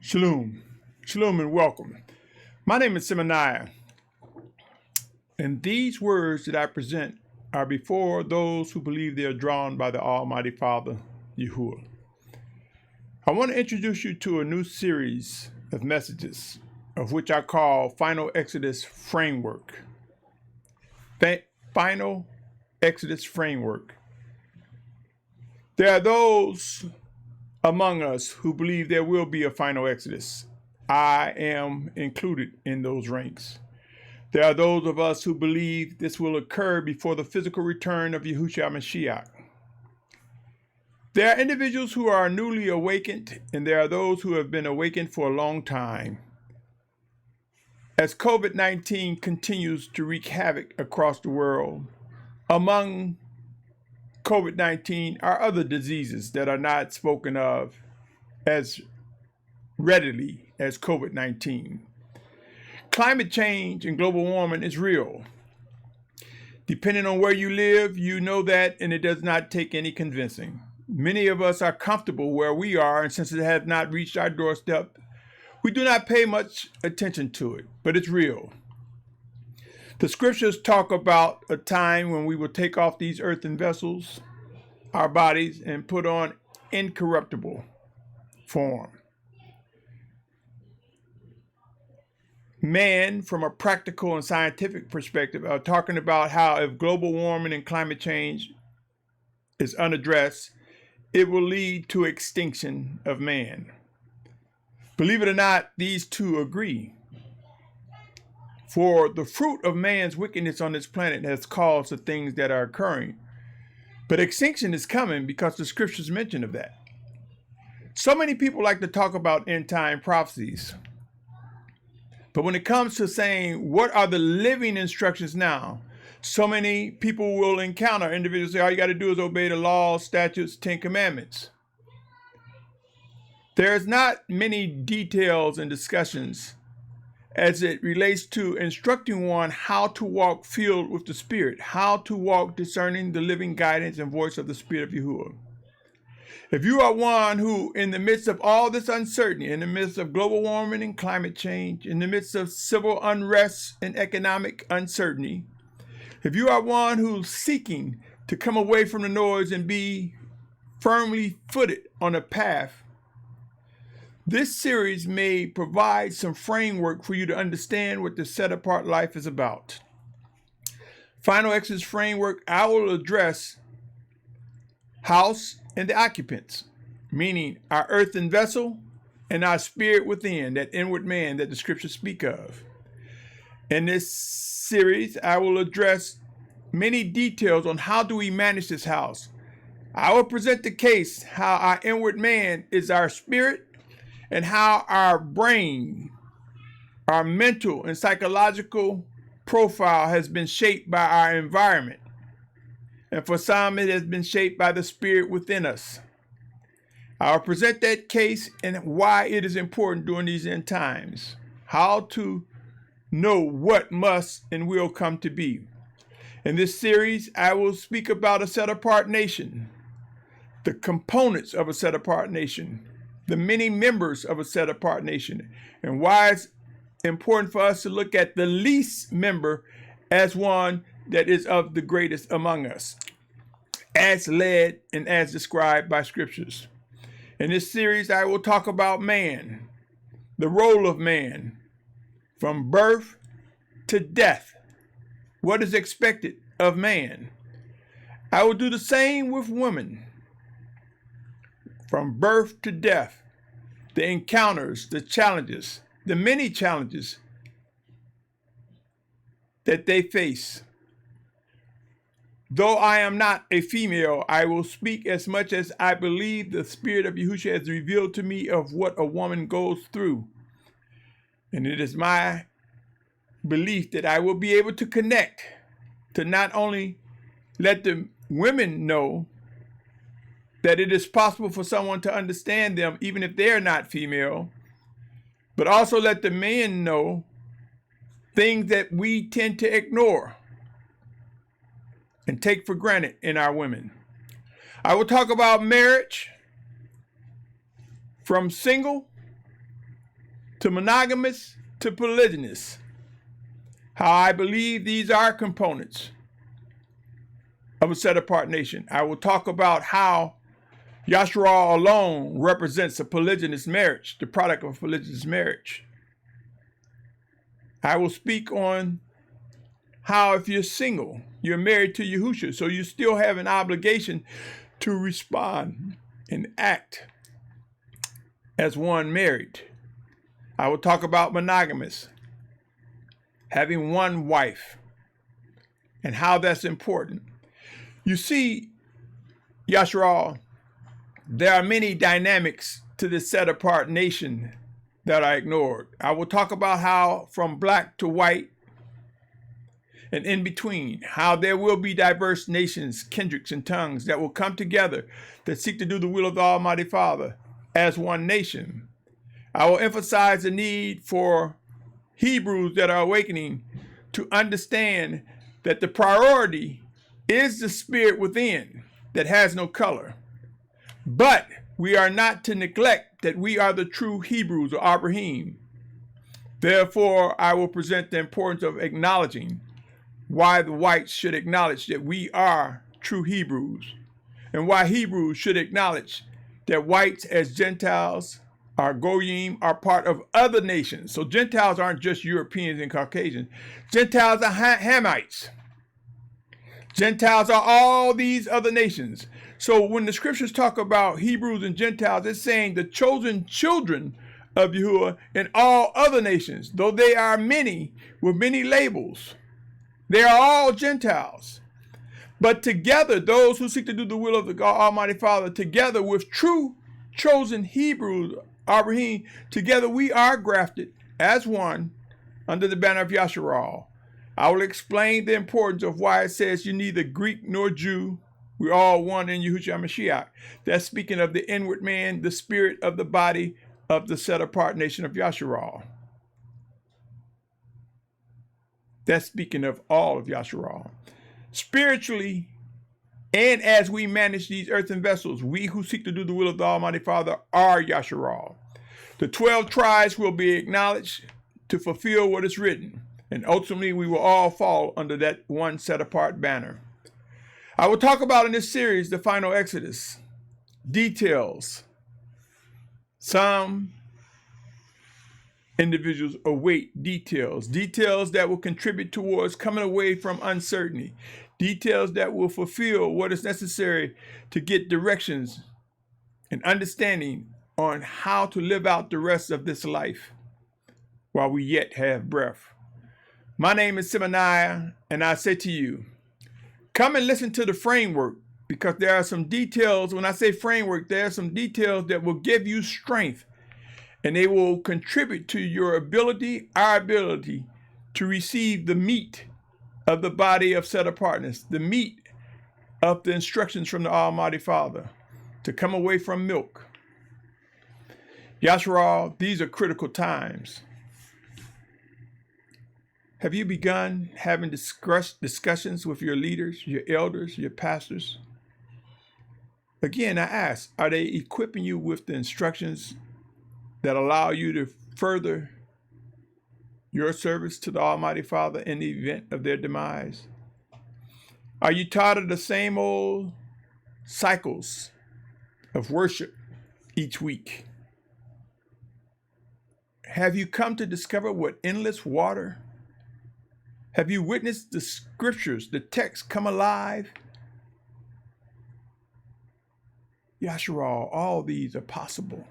Shalum. Shalom and welcome. My name is Symmanayah, and these words that I present are before those who believe they are drawn by the Almighty Father Yahuah. I want to introduce you to a new series of messages, of which I call Final Exodus Framework. Final Exodus Framework. There are those among us who believe there will be a final Exodus. I am included in those ranks. There are those of us who believe this will occur before the physical return of Yahusha Mashyach. There are individuals who are newly awakened, and there are those who have been awakened for a long time. As COVID-19 continues to wreak havoc across the world, among COVID-19 are other diseases that are not spoken of as readily as COVID-19. Climate change and global warming is real. Depending on where you live, you know that, and it does not take any convincing. Many of us are comfortable where we are, and since it has not reached our doorstep, we do not pay much attention to it, but it's real. The scriptures talk about a time when we will take off these earthen vessels, our bodies, and put on incorruptible form. Man, from a practical and scientific perspective, are talking about how if global warming and climate change is unaddressed, it will lead to extinction of man. Believe it or not, these two agree. For the fruit of man's wickedness on this planet has caused the things that are occurring. But extinction is coming because the scriptures mention of that. So many people like to talk about end time prophecies. But when it comes to saying, what are the living instructions now? So many people will encounter individuals say, all you got to do is obey the laws, statutes, 10 commandments. There's not many details and discussions as it relates to instructing one how to walk filled with the Spirit, how to walk discerning the living guidance and voice of the Spirit of Yahuah. If you are one who, in the midst of all this uncertainty, in the midst of global warming and climate change, in the midst of civil unrest and economic uncertainty, if you are one who's seeking to come away from the noise and be firmly footed on a path, this series may provide some framework for you to understand what the set-apart life is about. Final Exodus Framework, I will address house and the occupants, meaning our earthen vessel and our spirit within, that inward man that the scriptures speak of. In this series, I will address many details on how do we manage this house. I will present the case how our inward man is our spirit, and how our brain, our mental and psychological profile has been shaped by our environment. And for some, it has been shaped by the spirit within us. I'll present that case and why it is important during these end times. How to know what must and will come to be. In this series, I will speak about a set-apart nation, the components of a set-apart nation, the many members of a set-apart nation, and why it's important for us to look at the least member as one that is of the greatest among us, as led and as described by scriptures. In this series, I will talk about man, the role of man, from birth to death, what is expected of man. I will do the same with women, from birth to death, the encounters, the challenges, the many challenges that they face. Though I am not a female, I will speak as much as I believe the Spirit of Yahusha has revealed to me of what a woman goes through. And it is my belief that I will be able to connect to not only let the women know that it is possible for someone to understand them even if they're not female, but also let the men know things that we tend to ignore and take for granted in our women. I will talk about marriage, from single to monogamous to polygynous. How I believe these are components of a set-apart nation. I will talk about how Yashar'al alone represents a polygynous marriage, the product of a polygynous marriage. I will speak on how if you're single, you're married to Yahusha, so you still have an obligation to respond and act as one married. I will talk about monogamous, having one wife, and how that's important. You see, Yashar'al, there are many dynamics to this set-apart nation that I ignored. I will talk about how from black to white and in between, how there will be diverse nations, kindreds, and tongues that will come together that seek to do the will of the Almighty Father as one nation. I will emphasize the need for Hebrews that are awakening to understand that the priority is the spirit within that has no color. But we are not to neglect that we are the true Hebrews or Abrahym. Therefore, I will present the importance of acknowledging why the whites should acknowledge that we are true Hebrews, and why Hebrews should acknowledge that whites as Gentiles are Goym, are part of other nations. So Gentiles aren't just Europeans and Caucasians. Gentiles are Hamites. Gentiles are all these other nations. So when the scriptures talk about Hebrews and Gentiles, it's saying the chosen children of Yahuah and all other nations, though they are many with many labels. They are all Gentiles. But together, those who seek to do the will of the God Almighty Father, together with true chosen Hebrews, Abrahym, together we are grafted as one under the banner of Yashar'al. I will explain the importance of why it says you're neither Greek nor Jew. We're all one in Yahusha Mashyach. That's speaking of the inward man, the spirit of the body of the set-apart nation of Yashar'al. That's speaking of all of Yashar'al. Spiritually, and as we manage these earthen vessels, we who seek to do the will of the Almighty Father are Yashar'al. The 12 tribes will be acknowledged to fulfill what is written, and ultimately we will all fall under that one set-apart banner. I will talk about in this series the final Exodus, details. Some individuals await details that will contribute towards coming away from uncertainty, details that will fulfill what is necessary to get directions and understanding on how to live out the rest of this life while we yet have breath. My name is Symmanayah, and I say to you, come and listen to the framework, because there are some details. When I say framework, there are some details that will give you strength, and they will contribute to your ability, our ability, to receive the meat of the body of set-apartness, the meat of the instructions from the Almighty Father, to come away from milk. Yashar'al, these are critical times. Have you begun having discussions with your leaders, your elders, your pastors? Again, I ask, are they equipping you with the instructions that allow you to further your service to the Almighty Father in the event of their demise? Are you tired of the same old cycles of worship each week? Have you come to discover what endless water? Have you witnessed the scriptures, the text come alive? Yashar'al, all these are possible.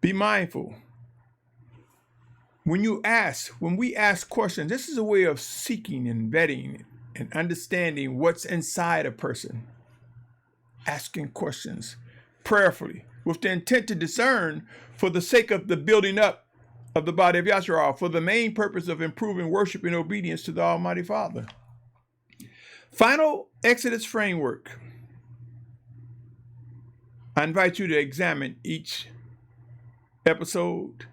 Be mindful. When we ask questions, this is a way of seeking and vetting and understanding what's inside a person. Asking questions prayerfully with the intent to discern for the sake of the building up of the body of Yashar'al, for the main purpose of improving worship and obedience to the Almighty Father. Final Exodus framework. I invite you to examine each episode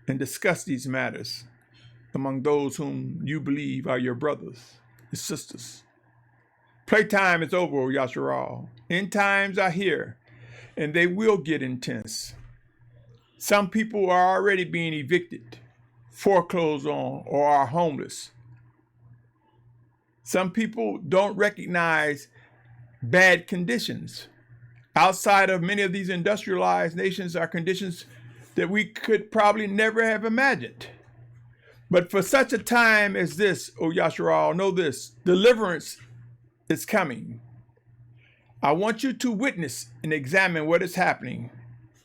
and discuss these matters among those whom you believe are your brothers, your sisters. Playtime is over, Yashar'al. End times are here, and they will get intense. Some people are already being evicted, foreclosed on, or are homeless. Some people don't recognize bad conditions. Outside of many of these industrialized nations are conditions that we could probably never have imagined. But for such a time as this, O Yashar'al, know this: deliverance is coming. I want you to witness and examine what is happening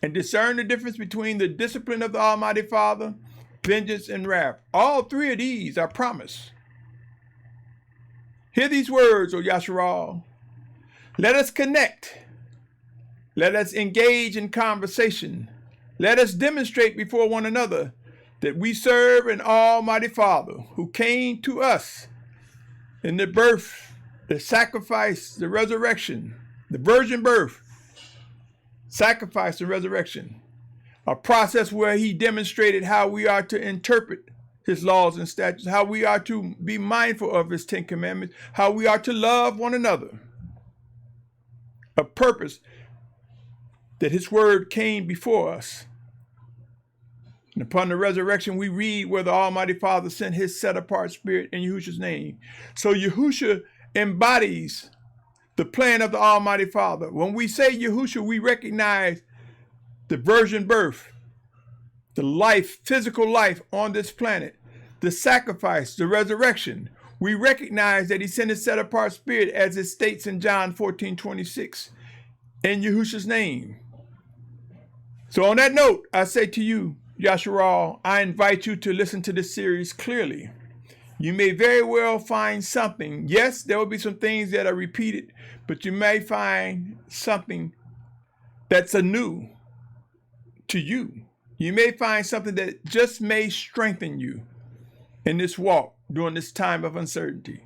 and discern the difference between the discipline of the Almighty Father, vengeance, and wrath. All three of these are promised. Hear these words, O Yashar'al. Let us connect. Let us engage in conversation. Let us demonstrate before one another that we serve an Almighty Father who came to us in the birth, the sacrifice, the resurrection, the virgin birth, sacrifice, and resurrection, a process where he demonstrated how we are to interpret his laws and statutes, how we are to be mindful of his 10 commandments, how we are to love one another. A purpose that his word came before us. And upon the resurrection, we read where the Almighty Father sent his set-apart spirit in Yahusha's name. So Yahusha embodies the plan of the Almighty Father. When we say Yahusha, we recognize the virgin birth, the life, physical life on this planet, the sacrifice, the resurrection. We recognize that he sent his set-apart spirit, as it states in John 14:26, in Yahusha's name. So on that note, I say to you, Yashar'al, I invite you to listen to this series clearly. You may very well find something. Yes, there will be some things that are repeated, but you may find something that's anew to you. You may find something that just may strengthen you in this walk during this time of uncertainty.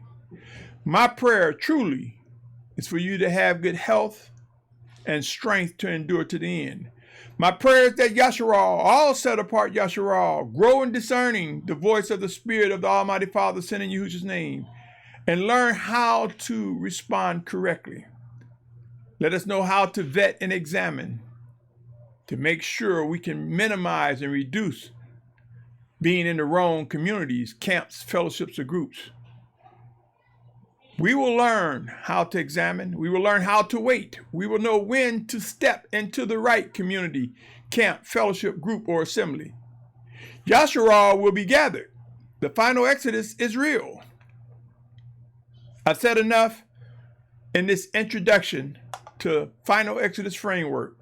My prayer truly is for you to have good health and strength to endure to the end. My prayer is that Yashar'al, all set apart Yashar'al, grow in discerning the voice of the Spirit of the Almighty Father sent in Yahusha's name, and learn how to respond correctly. Let us know how to vet and examine to make sure we can minimize and reduce being in the wrong communities, camps, fellowships, or groups. We will learn how to examine. We will learn how to wait. We will know when to step into the right community, camp, fellowship, group, or assembly. Yashar'al will be gathered. The final exodus is real. I've said enough in this introduction to final exodus framework.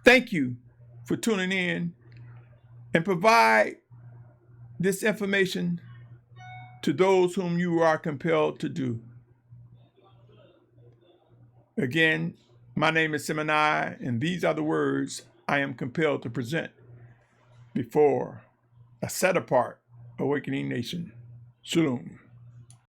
Thank you for tuning in and provide this information to those whom you are compelled to do. Again, my name is Symmanayah, and these are the words I am compelled to present before a set-apart awakening nation. Shalum.